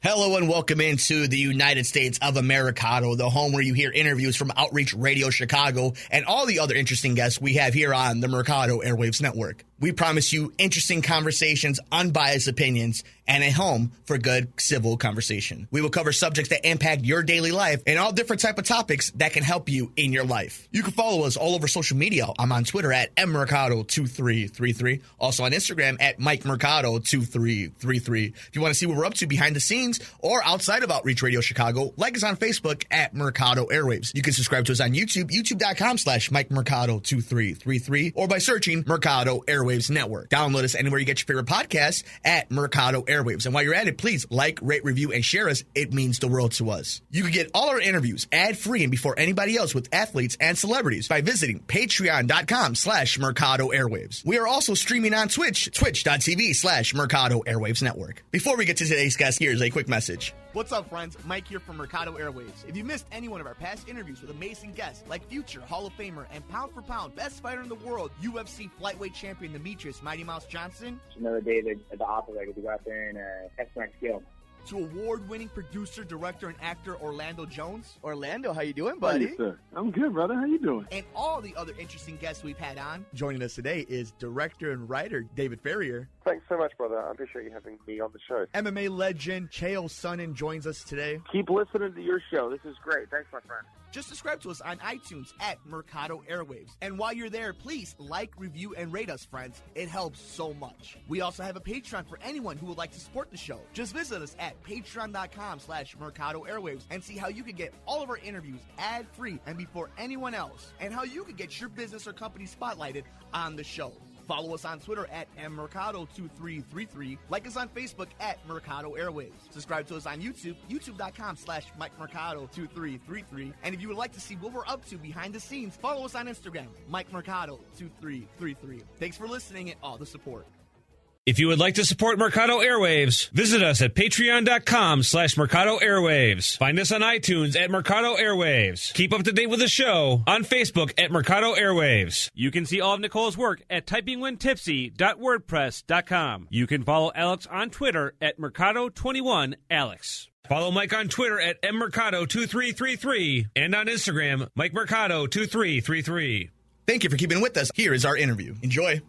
Hello and welcome into the United States of aMERiCADO, the home where you hear interviews from Outreach Radio Chicago and all the other interesting guests we have here on the aMERiCADO Airwaves Network. We promise you interesting conversations, unbiased opinions, and a home for good civil conversation. We will cover subjects that impact your daily life and all different type of topics that can help you in your life. You can follow us all over social media. I'm on Twitter at aMERiCADO2333. Also on Instagram at MikeMercado2333. If you want to see what we're up to behind the scenes or outside of Outreach Radio Chicago, like us on Facebook at aMERiCADO Airwaves. You can subscribe to us on YouTube, youtube.com/MikeMercado2333, or by searching Mercado Airwaves Network. Download us anywhere you get your favorite podcasts at Mercado Airwaves. And while you're at it, please like, rate, review, and share us. It means the world to us. You can get all our interviews ad-free and before anybody else with athletes and celebrities by visiting patreon.com/Mercado Airwaves. We are also streaming on Twitch, twitch.tv/Mercado Airwaves Network. Before we get to today's guest, here's a quick message. What's up, friends? Mike here from Mercado Airwaves. If you missed any one of our past interviews with amazing guests like future Hall of Famer and pound for pound best fighter in the world, UFC flyweight champion Demetrius Mighty Mouse Johnson, another day at the office, I get to go out there and test my skill. To award-winning producer, director, and actor Orlando Jones. Orlando, how you doing, buddy? Hey, sir. I'm good, brother. How you doing? And all the other interesting guests we've had on. Joining us today is director and writer David Farrier. Thanks so much, brother. I appreciate you having me on the show. MMA legend Chael Sonnen joins us today. Keep listening to your show. This is great. Thanks, my friend. Just subscribe to us on iTunes at Mercado Airwaves. And while you're there, please like, review, and rate us, friends. It helps so much. We also have a Patreon for anyone who would like to support the show. Just visit us at patreon.com/Mercado Airwaves and see how you can get all of our interviews ad-free and before anyone else, and how you can get your business or company spotlighted on the show. Follow us on Twitter at aMERiCADO2333. Like us on Facebook at Mercado Airwaves. Subscribe to us on YouTube, youtube.com/MikeMercado2333. And if you would like to see what we're up to behind the scenes, follow us on Instagram, MikeMercado2333. Thanks for listening and all the support. If you would like to support Mercado Airwaves, visit us at patreon.com/Mercado Airwaves. Find us on iTunes at Mercado Airwaves. Keep up to date with the show on Facebook at Mercado Airwaves. You can see all of Nicole's work at typingwhentipsy.wordpress.com. You can follow Alex on Twitter at Mercado21Alex. Follow Mike on Twitter at mmercado2333 and on Instagram, MikeMercado2333. Thank you for keeping with us. Here is our interview. Enjoy. I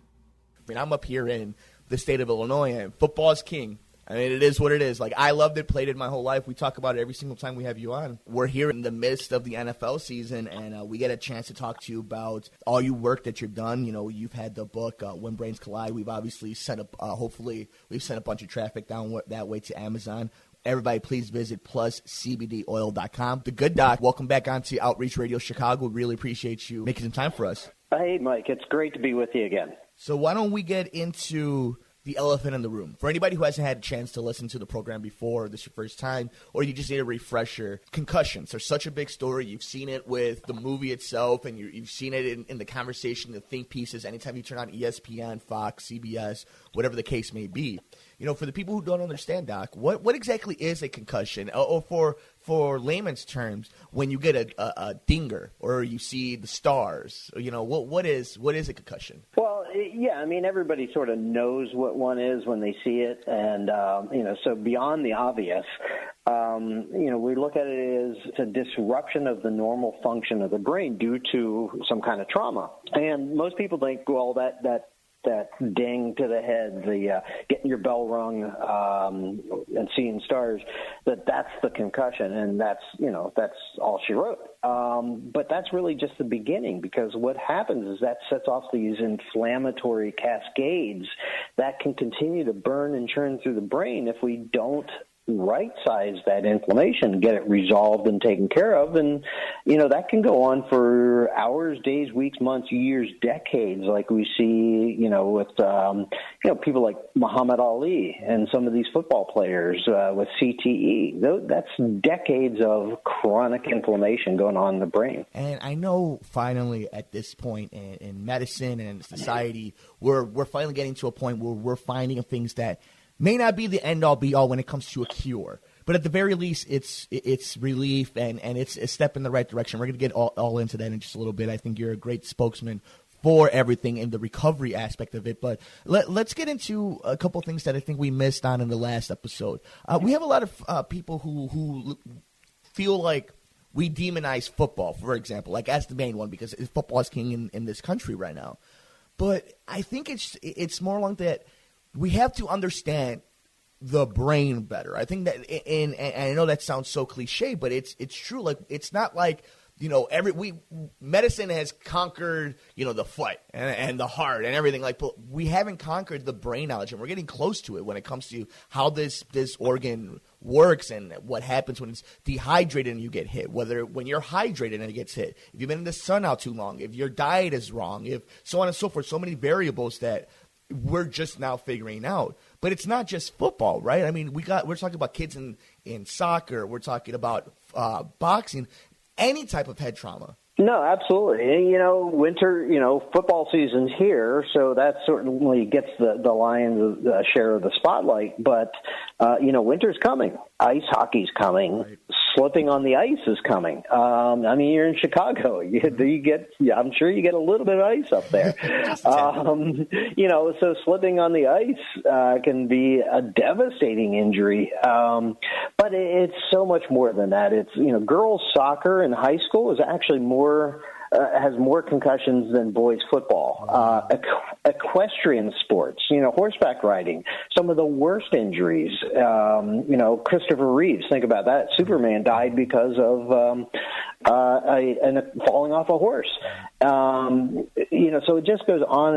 mean, I'm up here in the state of Illinois, and football is king. I mean, it is what it is. Like, I loved it, played it my whole life. We talk about it every single time we have you on. We're here in the midst of the NFL season, and we get a chance to talk to you about all your work that you've done. You know, you've had the book, When Brains Collide. We've obviously set up, hopefully, we've sent a bunch of traffic down that way to Amazon. Everybody, please visit pluscbdoil.com. The Good Doc, welcome back onto Outreach Radio Chicago. Really appreciate you making some time for us. Hey, Mike. It's great to be with you again. So why don't we get into the elephant in the room? For anybody who hasn't had a chance to listen to the program before, this is your first time, or you just need a refresher, concussions are such a big story. You've seen it with the movie itself, and you've seen it in the conversation, the think pieces, anytime you turn on ESPN, Fox, CBS, whatever the case may be. You know, for the people who don't understand, Doc, what exactly is a concussion? Or for layman's terms, when you get a dinger or you see the stars, you know, what is a concussion? Well, yeah, I mean, everybody sort of knows what one is when they see it. And, you know, so beyond the obvious, you know, we look at it as a disruption of the normal function of the brain due to some kind of trauma. And most people think, well, that ding to the head, the getting your bell rung and seeing stars, that's the concussion, and that's all she wrote. But that's really just the beginning, because what happens is that sets off these inflammatory cascades that can continue to burn and churn through the brain if we don't right-size that inflammation, get it resolved and taken care of. And, you know, that can go on for hours, days, weeks, months, years, decades, like we see, you know, with, people like Muhammad Ali and some of these football players with CTE. That's decades of chronic inflammation going on in the brain. And I know finally at this point in medicine and society, we're finally getting to a point where we're finding things that may not be the end-all, be-all when it comes to a cure. But at the very least, it's relief, and it's a step in the right direction. We're going to get all into that in just a little bit. I think you're a great spokesman for everything and the recovery aspect of it. But let's get into a couple things that I think we missed on in the last episode. We have a lot of people who feel like we demonize football, for example, like as the main one, because football is king in this country right now. But I think it's more along that we have to understand the brain better. I think that, and I know that sounds so cliche, but it's true. Like, it's not like, medicine has conquered, the foot and the heart and everything. Like, but we haven't conquered the brain knowledge, and we're getting close to it when it comes to how this organ works and what happens when it's dehydrated and you get hit, when you're hydrated and it gets hit, if you've been in the sun out too long, if your diet is wrong, if so on and so forth, so many variables that we're just now figuring out. But it's not just football, right? I mean, we're talking about kids in soccer, we're talking about boxing, any type of head trauma. No, absolutely. And, winter, football season's here, so that certainly gets the Lions a share of the spotlight. But, winter's coming. Ice hockey's coming. Right. Slipping on the ice is coming. You're in Chicago. I'm sure you get a little bit of ice up there. So slipping on the ice can be a devastating injury. But it's so much more than that. It's, girls soccer in high school is actually has more concussions than boys football. Equestrian sports, horseback riding, some of the worst injuries. Christopher Reeves, think about that. Superman died because of falling off a horse. So it just goes on,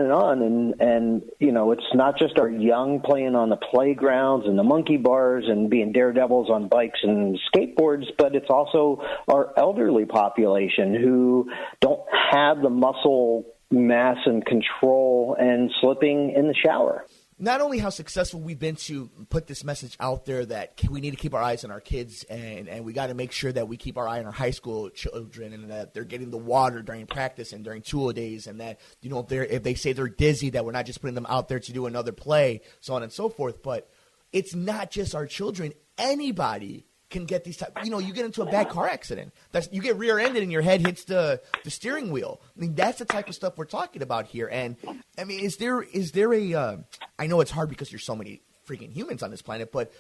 and it's not just our young playing on the playgrounds and the monkey bars and being daredevils on bikes and skateboards, but it's also our elderly population who don't have the muscle mass and control and slipping in the shower. Not only how successful we've been to put this message out there that we need to keep our eyes on our kids and we got to make sure that we keep our eye on our high school children and that they're getting the water during practice and during tool days, and that, if they say they're dizzy, that we're not just putting them out there to do another play, so on and so forth. But it's not just our children. Anybody can get these type. You get into a bad car accident. You get rear-ended and your head hits the steering wheel. I mean, that's the type of stuff we're talking about here. And I mean, is there a? I know it's hard because there's so many freaking humans on this planet, but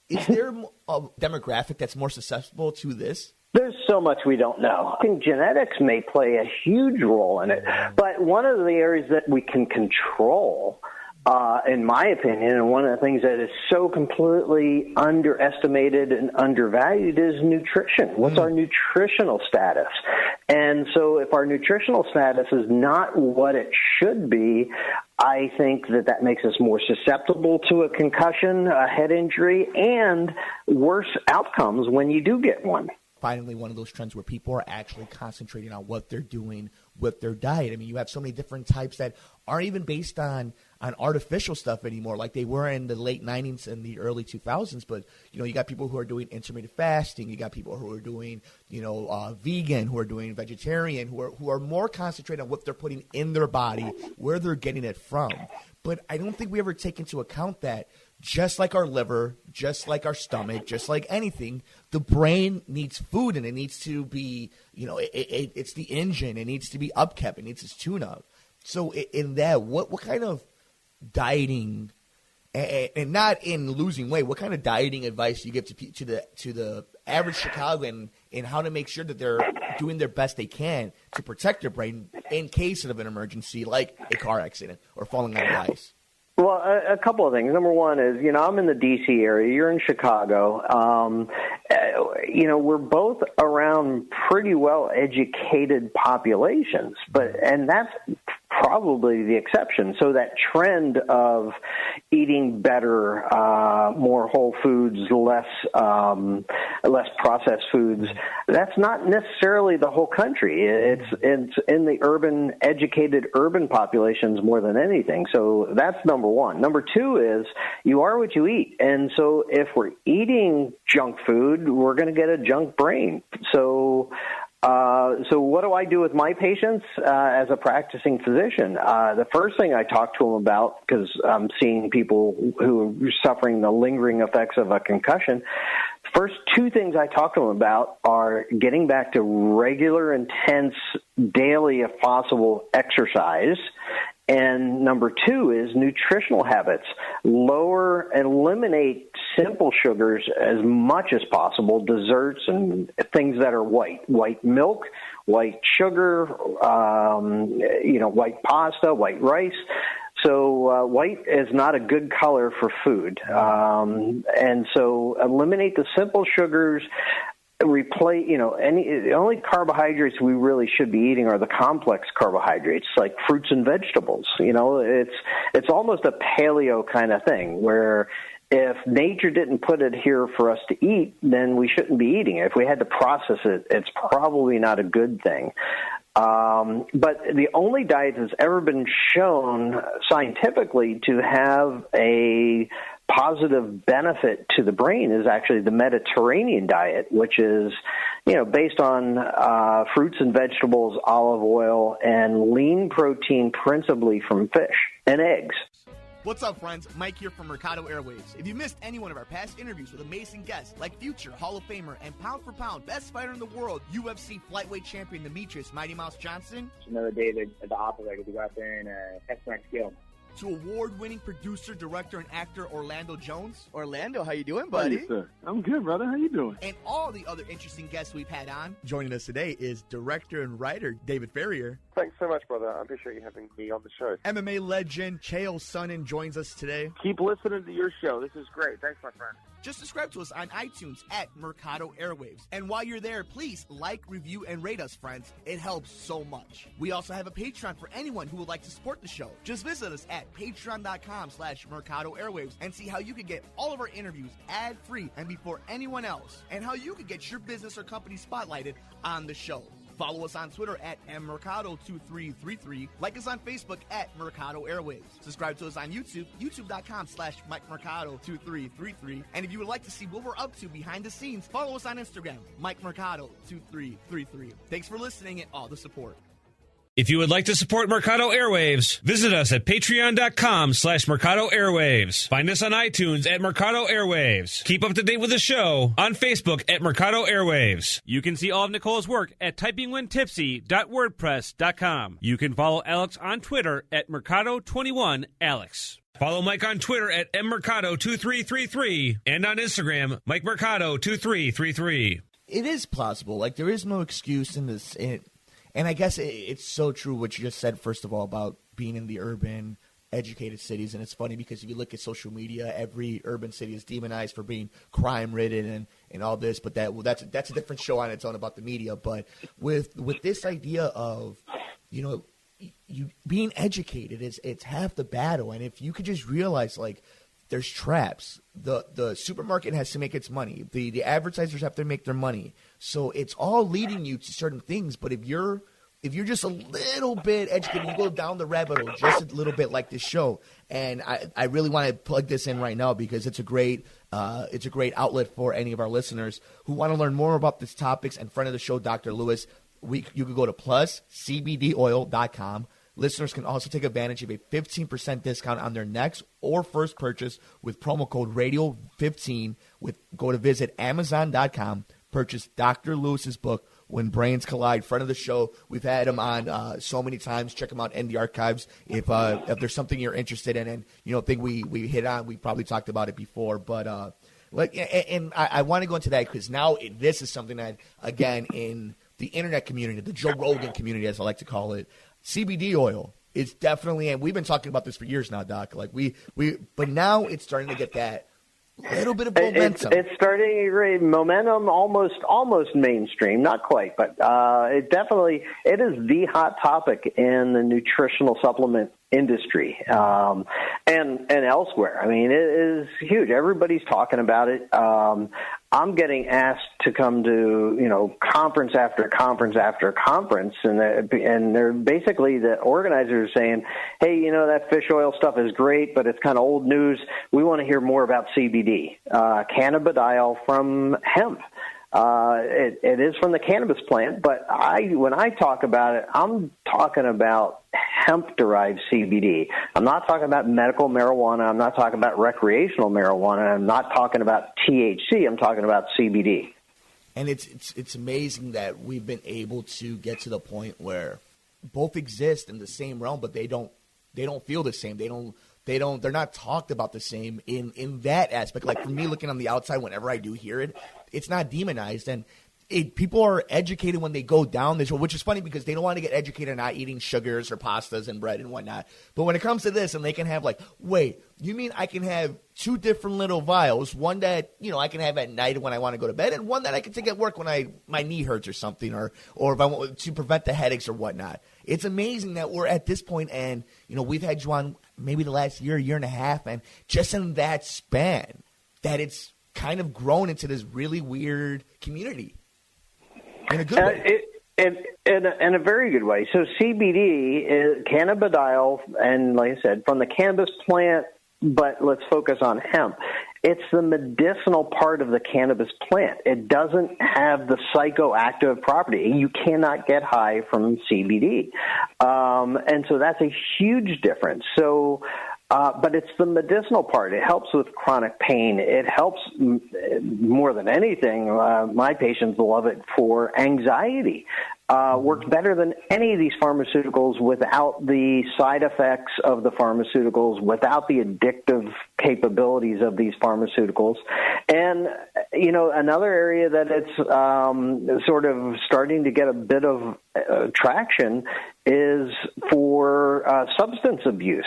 is there a demographic that's more susceptible to this? There's so much we don't know. I think genetics may play a huge role in it, but one of the areas that we can control, in my opinion, and one of the things that is so completely underestimated and undervalued is nutrition. What's our nutritional status? And so if our nutritional status is not what it should be, I think that makes us more susceptible to a concussion, a head injury, and worse outcomes when you do get one. Finally, one of those trends where people are actually concentrating on what they're doing with their diet. I mean, you have so many different types that aren't even based on artificial stuff anymore, like they were in the late 90s and the early 2000s. But, you got people who are doing intermittent fasting. You got people who are doing, vegan, who are doing vegetarian, who are more concentrated on what they're putting in their body, where they're getting it from. But I don't think we ever take into account that just like our liver, just like our stomach, just like anything, the brain needs food, and it needs to be, it's the engine. It needs to be upkept. It needs its tune-up. So in that, what kind of dieting, and not in losing weight, what kind of dieting advice do you give to the average Chicagoan in how to make sure that they're doing their best they can to protect their brain in case of an emergency like a car accident or falling on the ice? Well, a couple of things. Number one is, I'm in the D.C. area. You're in Chicago. We're both around pretty well-educated populations, and that's probably the exception. So that trend of eating better, more whole foods, less processed foods, that's not necessarily the whole country. It's in the urban, educated urban populations more than anything. So that's number one. Number two is you are what you eat. And so if we're eating junk food, we're going to get a junk brain. So what do I do with my patients as a practicing physician? The first thing I talk to them about, because I'm seeing people who are suffering the lingering effects of a concussion, First two things I talk to them about are getting back to regular, intense, daily, if possible, exercise. And number two is nutritional habits. Eliminate simple sugars as much as possible, desserts and things that are white. White milk, white sugar, white pasta, white rice. So white is not a good color for food. And so eliminate the simple sugars. Replace, the only carbohydrates we really should be eating are the complex carbohydrates, like fruits and vegetables. It's almost a paleo kind of thing, where if nature didn't put it here for us to eat, then we shouldn't be eating it. If we had to process it, it's probably not a good thing. But the only diet that's ever been shown scientifically to have a positive benefit to the brain is actually the Mediterranean diet, which is, based on fruits and vegetables, olive oil, and lean protein principally from fish and eggs. What's up, friends? Mike here from aMERiCADO Airwaves. If you missed any one of our past interviews with amazing guests like future Hall of Famer and pound-for-pound best fighter in the world, UFC flyweight champion Demetrius Mighty Mouse Johnson, Another day at the office, I get to go out there and test my skill. to award-winning producer, director, and actor Orlando Jones. Orlando, how you doing, buddy? Hey, sir. I'm good, brother. How you doing? And all the other interesting guests we've had on. Joining us today is director and writer David Ferrier. Thanks so much, brother. I appreciate you having me on the show. MMA legend Chael Sonnen joins us today. Keep listening to your show. This is great. Thanks, my friend. Just subscribe to us on iTunes at aMERiCADO Airwaves. And while you're there, please like, review, and rate us, friends. It helps so much. We also have a Patreon for anyone who would like to support the show. Just visit us at patreon.com/aMERiCADO Airwaves and see how you can get all of our interviews ad-free and before anyone else, and how you can get your business or company spotlighted on the show. Follow us on Twitter at aMERiCADO2333. Like us on Facebook at aMERiCADO Airwaves. Subscribe to us on YouTube, youtube.com/MikeMercado2333. And if you would like to see what we're up to behind the scenes, follow us on Instagram, MikeMercado2333. Thanks for listening and all the support. If you would like to support Mercado Airwaves, visit us at patreon.com/Mercado Airwaves. Find us on iTunes at Mercado Airwaves. Keep up to date with the show on Facebook at Mercado Airwaves. You can see all of Nicole's work at typingwhentipsy.wordpress.com. You can follow Alex on Twitter at Mercado21Alex. Follow Mike on Twitter at mmercado2333 and on Instagram, MikeMercado2333. It is plausible. Like, there is no excuse in this. And I guess it's so true what you just said, first of all, about being in the urban, educated cities. And it's funny because if you look at social media, every urban city is demonized for being crime-ridden and all this. But that's a different show on its own about the media. But with this idea of, you being educated, it's half the battle. And if you could just realize, like, there's traps. The supermarket has to make its money. The advertisers have to make their money. So it's all leading you to certain things. But if you're just a little bit educated, you go down the rabbit hole just a little bit, like this show. And I really want to plug this in right now because it's a great outlet for any of our listeners who want to learn more about these topics. And friend of the show, Dr. Lewis, you could go to pluscbdoil.com. Listeners can also take advantage of a 15% discount on their next or first purchase with promo code radio15. Go to visit Amazon.com, purchase Dr. Lewis's book, When Brains Collide. Friend of the show, we've had him on so many times. Check him out in the archives if there's something you're interested in and think we hit on. We probably talked about it before, but I want to go into that because now this is something that, again, in the internet community, the Joe Rogan community, as I like to call it, CBD oil is definitely, and we've been talking about this for years now, Doc. Like but now it's starting to get that little bit of momentum. It's starting to get momentum, almost mainstream, not quite, but it is the hot topic in the nutritional supplement industry and elsewhere. I mean, it is huge. Everybody's talking about it. I'm getting asked to come to conference after conference after conference, and they're basically, the organizers are saying, hey, that fish oil stuff is great, but it's kind of old news. We want to hear more about CBD, cannabidiol from hemp. It is from the cannabis plant, but when I talk about it, I'm talking about hemp-derived CBD. I'm not talking about medical marijuana. I'm not talking about recreational marijuana. I'm not talking about THC. I'm talking about CBD. And it's amazing that we've been able to get to the point where both exist in the same realm, but they don't feel the same. They're not talked about the same in that aspect. Like for me, looking on the outside, whenever I do hear it, it's not demonized. And people are educated when they go down this road, which is funny because they don't want to get educated on not eating sugars or pastas and bread and whatnot. But when it comes to this, and they can have like, wait, you mean I can have two different little vials, one that, I can have at night when I want to go to bed, and one that I can take at work when my knee hurts or something, or if I want to prevent the headaches or whatnot. It's amazing that we're at this point, and, we've had Juan maybe the last year and a half, and just in that span, that it's kind of grown into this really weird community. In a good way. In a very good way. So CBD is cannabidiol, and like I said, from the cannabis plant, but let's focus on hemp. It's the medicinal part of the cannabis plant. It doesn't have the psychoactive property. You cannot get high from CBD. And so that's a huge difference. So, but it's the medicinal part. It helps with chronic pain. It helps more than anything. My patients love it for anxiety. Works better than any of these pharmaceuticals without the side effects of the pharmaceuticals, without the addictive capabilities of these pharmaceuticals. And, another area that it's sort of starting to get a bit of traction is for substance abuse,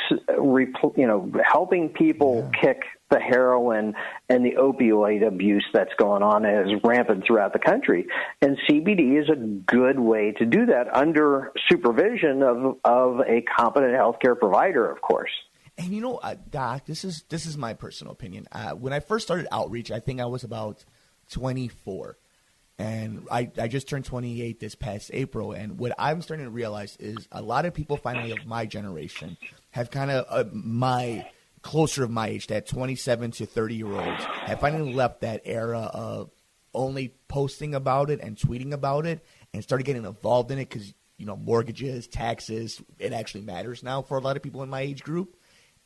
helping people kick the heroin and the opioid abuse that's going on is rampant throughout the country. And CBD is a good way to do that under supervision of a competent healthcare provider, of course. And Doc, this is my personal opinion. When I first started outreach, I think I was about 24. And I just turned 28 this past April. And what I'm starting to realize is a lot of people finally of my generation have kind of closer of my age, that 27 to 30-year-olds, have finally left that era of only posting about it and tweeting about it and started getting involved in it because, mortgages, taxes, it actually matters now for a lot of people in my age group.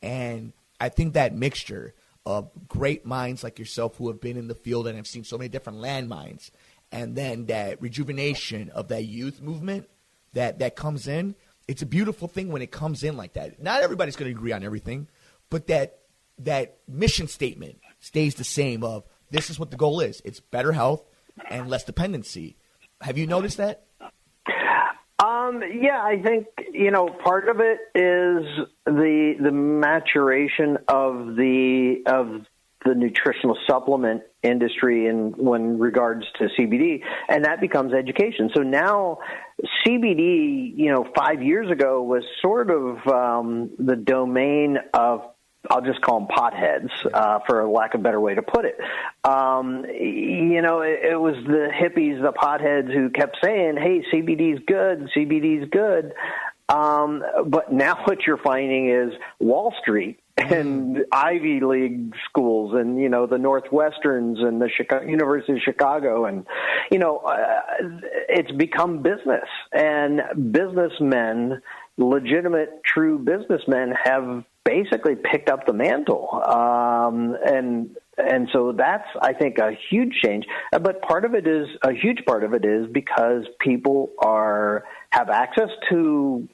And I think that mixture of great minds like yourself who have been in the field and have seen so many different landmines, and then that rejuvenation of that youth movement that comes in, it's a beautiful thing when it comes in like that. Not everybody's going to agree on everything, but that mission statement stays the same of this is what the goal is. It's better health and less dependency. Have you noticed that? Yeah, I think, part of it is the maturation of the nutritional supplement industry when regards to CBD, and that becomes education. So now CBD, 5 years ago was sort of the domain of, I'll just call them potheads, for lack of a better way to put it. It was the hippies, the potheads who kept saying, hey, CBD's good, CBD's good. But now what you're finding is Wall Street and Ivy League schools and, the Northwesterns and the University of Chicago. And, it's become business. And businessmen, legitimate, true businessmen have basically picked up the mantle. And so that's, I think, a huge change. But a huge part of it is because people have access to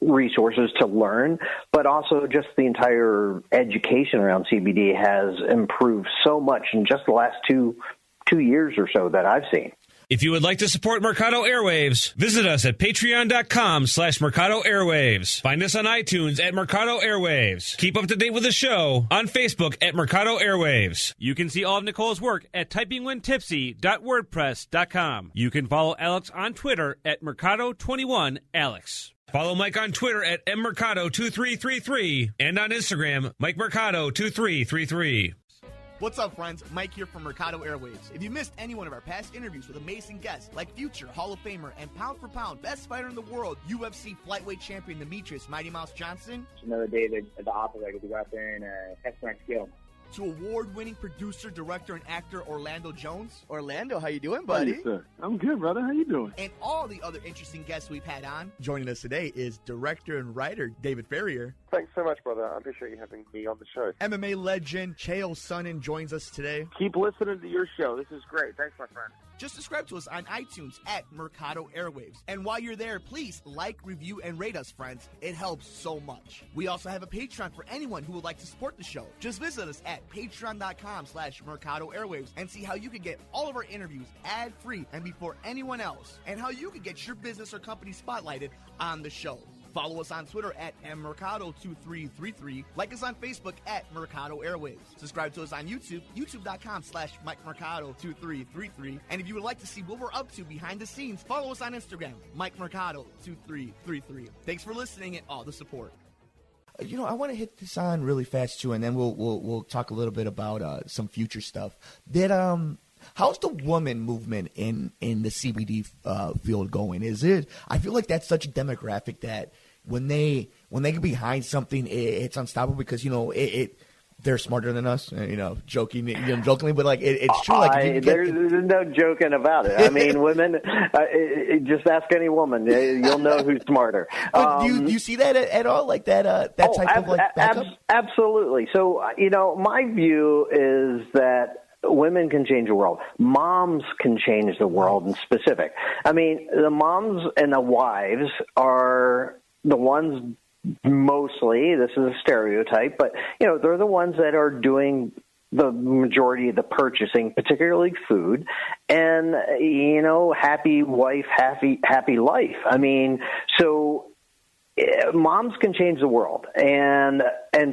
resources to learn, but also just the entire education around CBD has improved so much in just the last two years or so that I've seen. If you would like to support Mercado Airwaves, visit us at patreon.com/Mercado Airwaves. Find us on iTunes at Mercado Airwaves. Keep up to date with the show on Facebook at Mercado Airwaves. You can see all of Nicole's work at typingwhentipsy.wordpress.com. You can follow Alex on Twitter at Mercado21Alex. Follow Mike on Twitter at mmercado2333 and on Instagram, Mike Mercado2333. What's up, friends? Mike here from Mercado Airwaves. If you missed any one of our past interviews with amazing guests like future Hall of Famer and pound-for-pound best fighter in the world, UFC flyweight champion Demetrius Mighty Mouse Johnson. Another day at the office, I get to go out there and test my skill. to award-winning producer, director, and actor Orlando Jones. Orlando, how you doing, Hey, buddy? sir. I'm good, brother. How you doing? And all the other interesting guests we've had on. Joining us today is director and writer David Ferrier. Thanks so much, brother. I appreciate you having me on the show. MMA legend Chael Sonnen joins us today. Keep listening to your show. This is great. Thanks, my friend. Just subscribe to us on iTunes at Mercado Airwaves. And while you're there, please like, review, and rate us, friends. It helps so much. We also have a Patreon for anyone who would like to support the show. Just visit us at patreon.com/Mercado Airwaves and see how you can get all of our interviews ad-free and before anyone else, and how you can get your business or company spotlighted on the show. Follow us on Twitter at aMERiCADO2333. Like us on Facebook at Mercado Airwaves. Subscribe to us on YouTube, youtube.com/MikeMercado2333. And if you would like to see what we're up to behind the scenes, follow us on Instagram, MikeMercado2333. Thanks for listening and all the support. You know, I want to hit this on really fast too, and then we'll talk a little bit about some future stuff. How's the woman movement in the CBD field going? Is it? I feel like that's such a demographic that when they get behind something, it's unstoppable because they're smarter than us. Jokingly, but like it's true. Like there's no joking about it. I mean, women. Just ask any woman; you'll know who's smarter. But do you see that at all? Like that type of like backup? Absolutely. So my view is that women can change the world. Moms can change the world in specific. I mean, the moms and the wives are the ones mostly, this is a stereotype, but, they're the ones that are doing the majority of the purchasing, particularly food, and, happy wife, happy life. I mean, so moms can change the world, and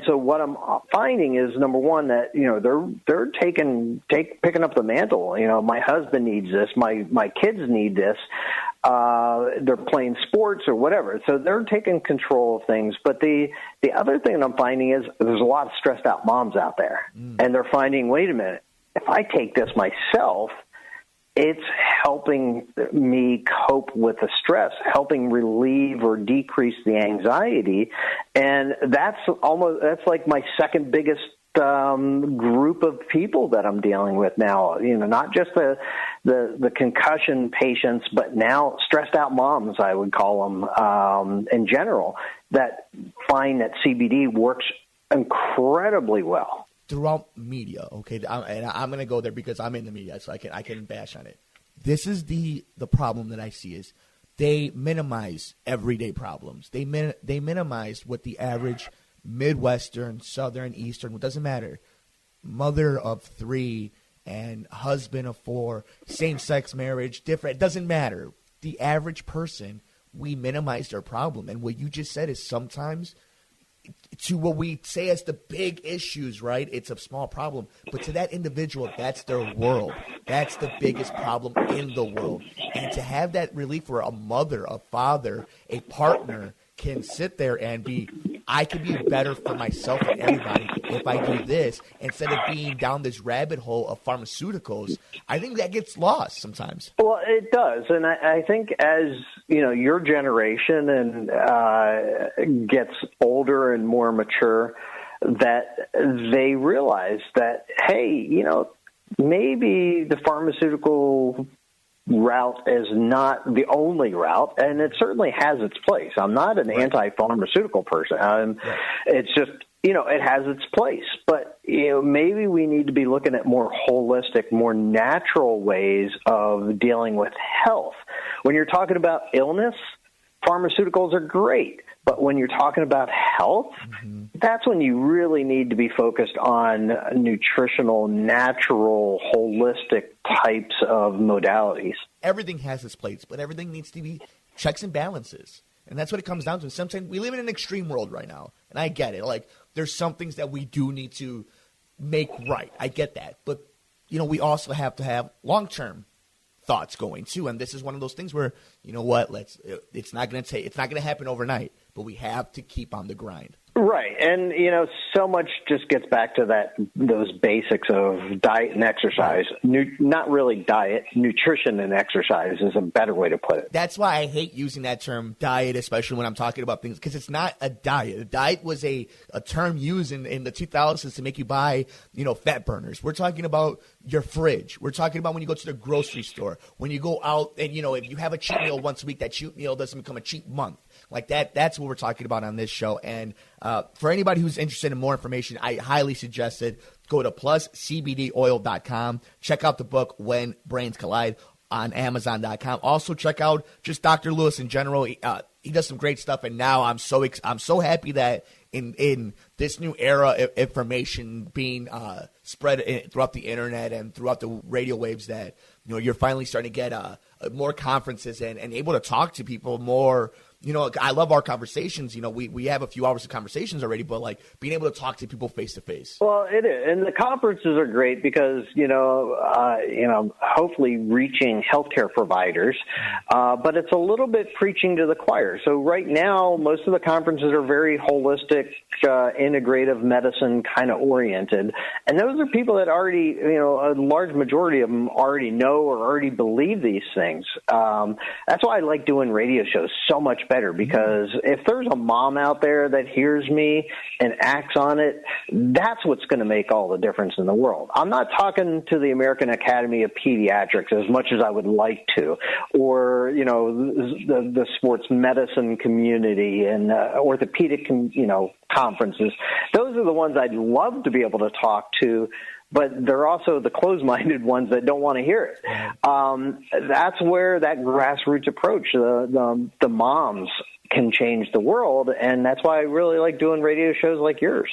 so what I'm finding is, number one, that they're picking up the mantle. My husband needs this, my kids need this. They're playing sports or whatever, so they're taking control of things. But the other thing that I'm finding is there's a lot of stressed out moms out there, and they're finding, wait a minute, if I take this myself, it's helping me cope with the stress, helping relieve or decrease the anxiety. And that's like my second biggest group of people that I'm dealing with now. Not just the concussion patients, but now stressed out moms, I would call them, in general, that find that CBD works incredibly well. Throughout media, okay, and I'm going to go there because I'm in the media, so I can bash on it. This is the problem that I see is they minimize everyday problems. They minimize what the average Midwestern, Southern, Eastern, it doesn't matter, mother of 3 and husband of 4, same-sex marriage, different, it doesn't matter. The average person, we minimize their problem. And what you just said is sometimes to what we say as the big issues, right? It's a small problem. But to that individual, that's their world. That's the biggest problem in the world. And to have that relief where a mother, a father, a partner can sit there and I can be better for myself and everybody if I do this instead of being down this rabbit hole of pharmaceuticals. I think that gets lost sometimes. Well, it does. And I think as, your generation and gets older and more mature, that they realize that, hey, maybe the pharmaceutical route is not the only route, and it certainly has its place. I'm not an anti-pharmaceutical person. It's just, it has its place. But, maybe we need to be looking at more holistic, more natural ways of dealing with health. When you're talking about illness, pharmaceuticals are great. But when you're talking about health, that's when you really need to be focused on nutritional, natural, holistic types of modalities. Everything has its place, but everything needs to be checks and balances. And that's what it comes down to. Sometimes we live in an extreme world right now, and I get it. Like, there's some things that we do need to make right. I get that. But, we also have to have long-term thoughts going too. And this is one of those things where, it's not going to happen overnight. But we have to keep on the grind. Right. And, so much just gets back to those basics of diet and exercise. Not really diet, nutrition and exercise is a better way to put it. That's why I hate using that term diet, especially when I'm talking about things, because it's not a diet. A diet was a term used in the 2000s to make you buy, fat burners. We're talking about your fridge. We're talking about when you go to the grocery store, when you go out and, if you have a cheat meal once a week, that cheat meal doesn't become a cheat month. Like that's what we're talking about on this show. And for anybody who's interested in more information, I highly suggest it. Go to pluscbdoil.com. Check out the book When Brains Collide on Amazon.com. Also check out just Dr. Lewis in general. He does some great stuff. And now I'm so happy that in this new era of information being spread throughout the internet and throughout the radio waves that you're finally starting to get more conferences and able to talk to people more. I love our conversations. We have a few hours of conversations already, but like being able to talk to people face to face. Well, it is. And the conferences are great because, hopefully reaching healthcare providers, but it's a little bit preaching to the choir. So right now, most of the conferences are very holistic, integrative medicine kind of oriented. And those are people that already, a large majority of them already know or already believe these things. That's why I like doing radio shows so much better, because if there's a mom out there that hears me and acts on it, that's what's going to make all the difference in the world. I'm not talking to the American Academy of Pediatrics as much as I would like to, or, the sports medicine community and orthopedic, conferences. Those are the ones I'd love to be able to talk to, but they're also the closed-minded ones that don't want to hear it. That's where that grassroots approach, the moms, can change the world, and that's why I really like doing radio shows like yours.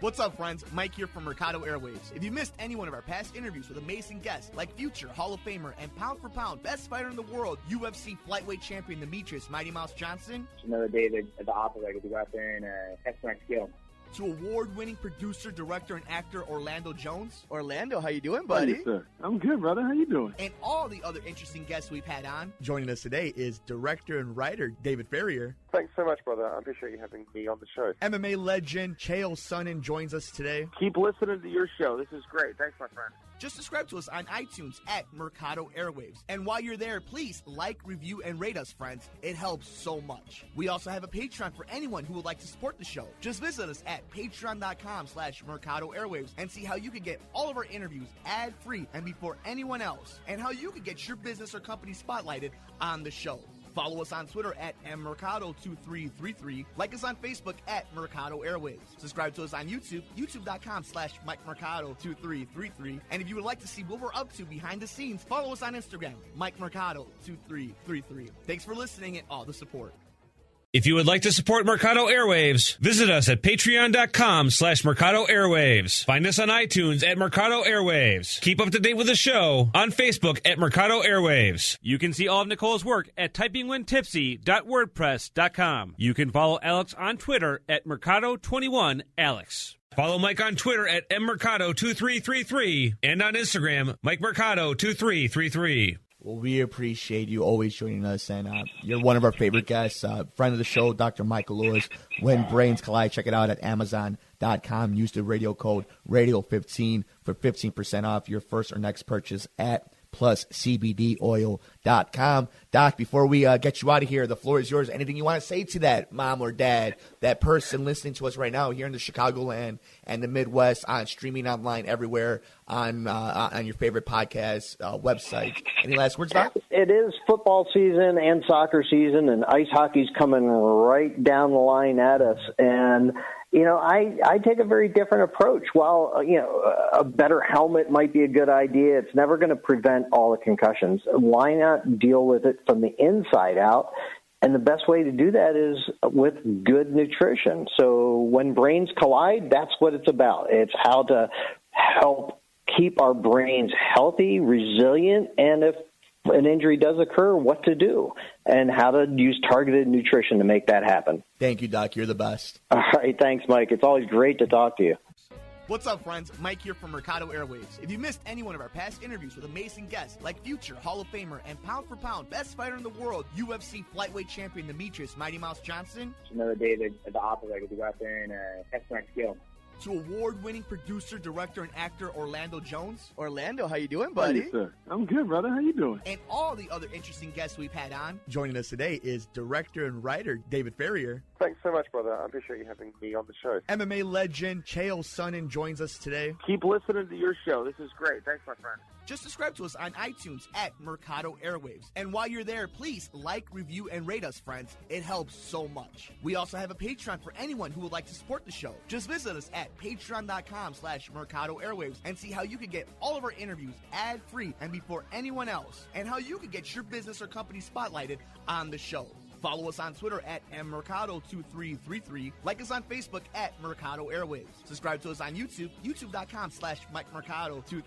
What's up, friends? Mike here from aMERiCADO Airwaves. If you missed any one of our past interviews with amazing guests like future Hall of Famer and pound-for-pound best fighter in the world, UFC flyweight champion Demetrius Mighty Mouse Johnson, Another day at the office, I get to go out there and test my skill. to award-winning producer, director, and actor Orlando Jones. Orlando, how you doing, buddy? Hey, sir. I'm good, brother. How you doing? And all the other interesting guests we've had on. Joining us today is director and writer David Ferrier. Thanks so much, brother. I appreciate you having me on the show. MMA legend Chael Sonnen joins us today. Keep listening to your show. This is great. Thanks, my friend. Just subscribe to us on iTunes at aMERiCADO Airwaves. And while you're there, please like, review, and rate us, friends. It helps so much. We also have a Patreon for anyone who would like to support the show. Just visit us at patreon.com/aMERiCADO Airwaves and see how you can get all of our interviews ad-free and before anyone else, and how you can get your business or company spotlighted on the show. Follow us on Twitter at aMERiCADO2333. Like us on Facebook at aMERiCADO Airwaves. Subscribe to us on YouTube, youtube.com/MikeMercado2333. And if you would like to see what we're up to behind the scenes, follow us on Instagram, MikeMercado2333. Thanks for listening and all the support. If you would like to support Mercado Airwaves, visit us at patreon.com/Mercado Airwaves. Find us on iTunes at Mercado Airwaves. Keep up to date with the show on Facebook at Mercado Airwaves. You can see all of Nicole's work at typingwhentipsy.wordpress.com. You can follow Alex on Twitter at Mercado21Alex. Follow Mike on Twitter at mmercado2333 and on Instagram, MikeMercado2333. Well, we appreciate you always joining us, and you're one of our favorite guests. Friend of the show, Dr. Michael Lewis. When Brains Collide, check it out at Amazon.com. Use the radio code RADIO15 for 15% off your first or next purchase at pluscbdoil.com. Doc, before we get you out of here, the floor is yours. Anything you want to say to that mom or dad, that person listening to us right now here in the Chicagoland and the Midwest, on streaming online everywhere, on your favorite podcast website? Any last words, Doc? It is football season and soccer season, and ice hockey's coming right down the line at us. And I take a very different approach. While, a better helmet might be a good idea, it's never going to prevent all the concussions. Why not deal with it from the inside out? And the best way to do that is with good nutrition. So when brains collide, that's what it's about. It's how to help keep our brains healthy, resilient, and if an injury does occur, what to do, and how to use targeted nutrition to make that happen. Thank you, Doc. You're the best. All right. Thanks, Mike. It's always great to talk to you. What's up, friends? Mike here from Mercado Airwaves. If you missed any one of our past interviews with amazing guests like future Hall of Famer and pound for pound best fighter in the world, UFC flyweight champion Demetrius Mighty Mouse Johnson, It's another day at the office. I get to go out there and test my skill. to award-winning producer, director, and actor Orlando Jones, Orlando, how you doing, Hey, buddy? sir. I'm good, brother. How you doing? and all the other interesting guests we've had on. Joining us today is director and writer David Ferrier. Thanks so much, brother. I appreciate you having me on the show. MMA legend Chael Sonnen joins us today. Keep listening to your show. This is great. Thanks, my friend. Just subscribe to us on iTunes at Mercado Airwaves. And while you're there, please like, review, and rate us, friends. It helps so much. We also have a Patreon for anyone who would like to support the show. Just visit us at patreon.com/Mercado Airwaves and see how you can get all of our interviews ad-free and before anyone else, and how you can get your business or company spotlighted on the show. Follow us on Twitter at aMERiCADO2333. Like us on Facebook at Mercado Airwaves. Subscribe to us on YouTube, youtube.com/MikeMercado23.